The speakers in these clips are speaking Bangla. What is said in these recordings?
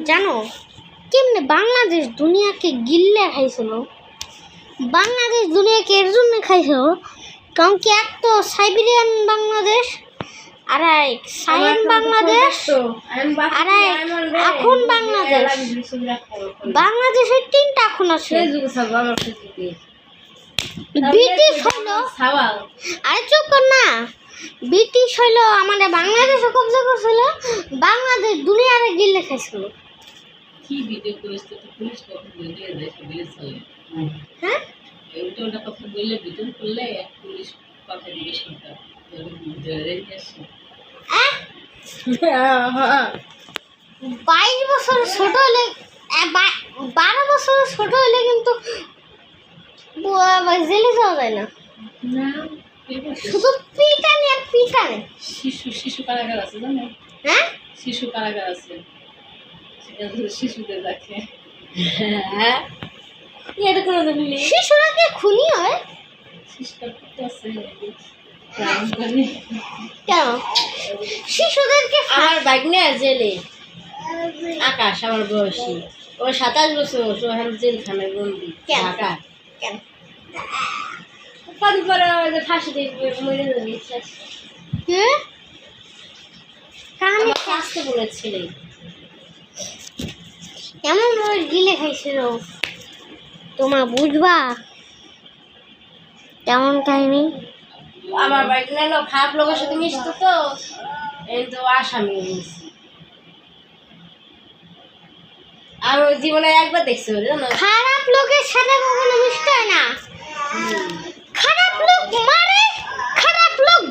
জানো কেমনে বাংলাদেশ দুনিয়াকে গিল্লে খাইছিল? বাংলাদেশ দুনিয়াকে এর জন্য খাইছিল কারণ কি এক তো সাইবেরিয়ান বাংলাদেশ, আর এক সায়েন বাংলাদেশ, আর এক এখন বাংলাদেশ। বাংলাদেশের তিনটা এখন আছে। ব্রিটিশ হইলো, আরে চুপ কর না, ব্রিটিশ হইলো আমাদের বাংলাদেশে কবজা করছিল, বাংলাদেশ দুনিয়ারে গিল্লে খাইছিল। কি ভিডিও করিস তো পুলিশ কথা বলে দিয়ে দেয় পুলিশ চলে। হ্যাঁ ওটা কথা বললে ভিডিও করলে পুলিশ কথা জিজ্ঞেস করতে ধরে আসে। 22 বছর ছোট হলে, 12 বছর ছোট হলে কিন্তু জেলে যাওয়া যায় না, শুধু পিটানি আর পিটানি। শিশু কারাগার আছে জানো? হ্যাঁ শিশু কারাগার আছে, শিশুদের রাখে। হ্যাঁ শিশুরা কি খুনি হয়? কেন শিশুদেরকে? আমার বাগনে জেলে আকাশ, আমার বয়সী, ও 27 বছর, ও এখন জেলখানায় বন্দি। ঢাকা কেন কদিন পরে ফাঁসি দিয়ে মরে যাবে। কাহানি আসতে বলেছিল এমন ভাবে গিলে খাইছিল তোমার বুঝবা কেমন কাহিনী। আমার বাগনে খারাপ লোকের সাথে মিশতো, তো এই তো আসামি হয়েছি। আমি জীবনে একবার দেখছি জানো, খারাপ লোকের সাথে কখনো মিশতে হয় না। খারাপ লোক মারে, খারাপ লোক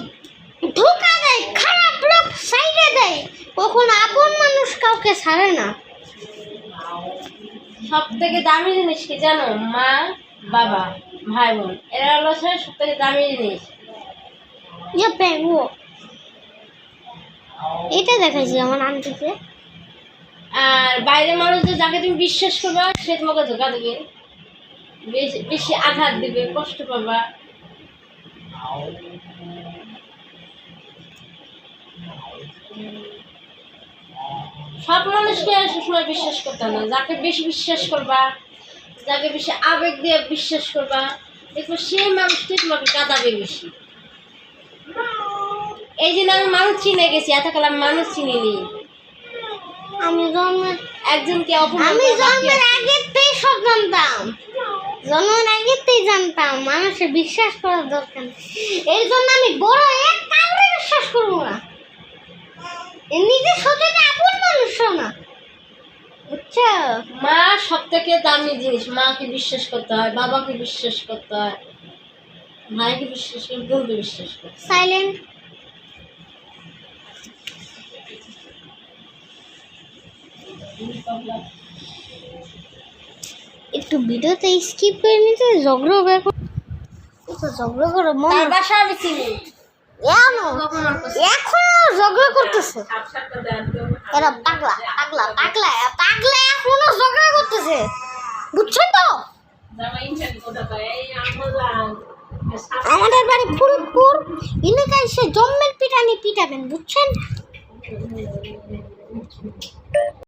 ধোকা দেয়, খারাপ লোক সাইডে দেয়, কখনো আপন মানুষ কাউকে ছাড়ে না। সব থেকে দামি জিনিস কি জানো? মা, বাবা, ভাই বোন, এরা হলো সব থেকে দামি জিনিস। এটা দেখাইছি আমার আন্টিকে। আর বাইরের মানুষদের যাকে তুমি বিশ্বাস করবা সে তোমাকে ধোকা দেবে, বেশি আঘাত দেবে, কষ্ট পাবা। সব মানুষকে সবসময় বিশ্বাস করতে হবে না। যাকে বেশি বিশ্বাস করবা, যাকে বেশি আবেগ দিয়ে বিশ্বাস করবা, দেখবো সেই মানুষটি তোমাকে কাঁদাবে বেশি। এই জন্য আমি মানুষ চিনে গেছি, এতকাল আমি মানুষ চিনিনি। আমি একজনকে জন্মের আগেতেই সব জানতাম, জন্মের আগেতেই জানতাম মানুষের বিশ্বাস করার দরকার। এই জন্য আমি বড় এক কাউকে বিশ্বাস করবো না, নিজের সত্যি আপন মানুষ না, বুঝছো? মা সব থেকে দামি জিনিস। মাকে বিশ্বাস করতে হয়, বাবাকে বিশ্বাস করতে হয়, ভাইকে বিশ্বাস করতে, বোনকে বিশ্বাস করতে। সাইলেন্ট। একটু ভিডিওতে স্কিপ করে নিতে, ঝগড়া করো মন। বাসা আমি চিনি, এখনো ঝগড়া করতেছে এরা, পাগলা পাগলা পাগলা পাগলা, এখনো ঝগড়া করতেছে, বুঝছেন তো? আমাদের বাড়ি ফুলপুর এলাকায় সে জম্মের পিটানি পিটাবেন, বুঝছেন?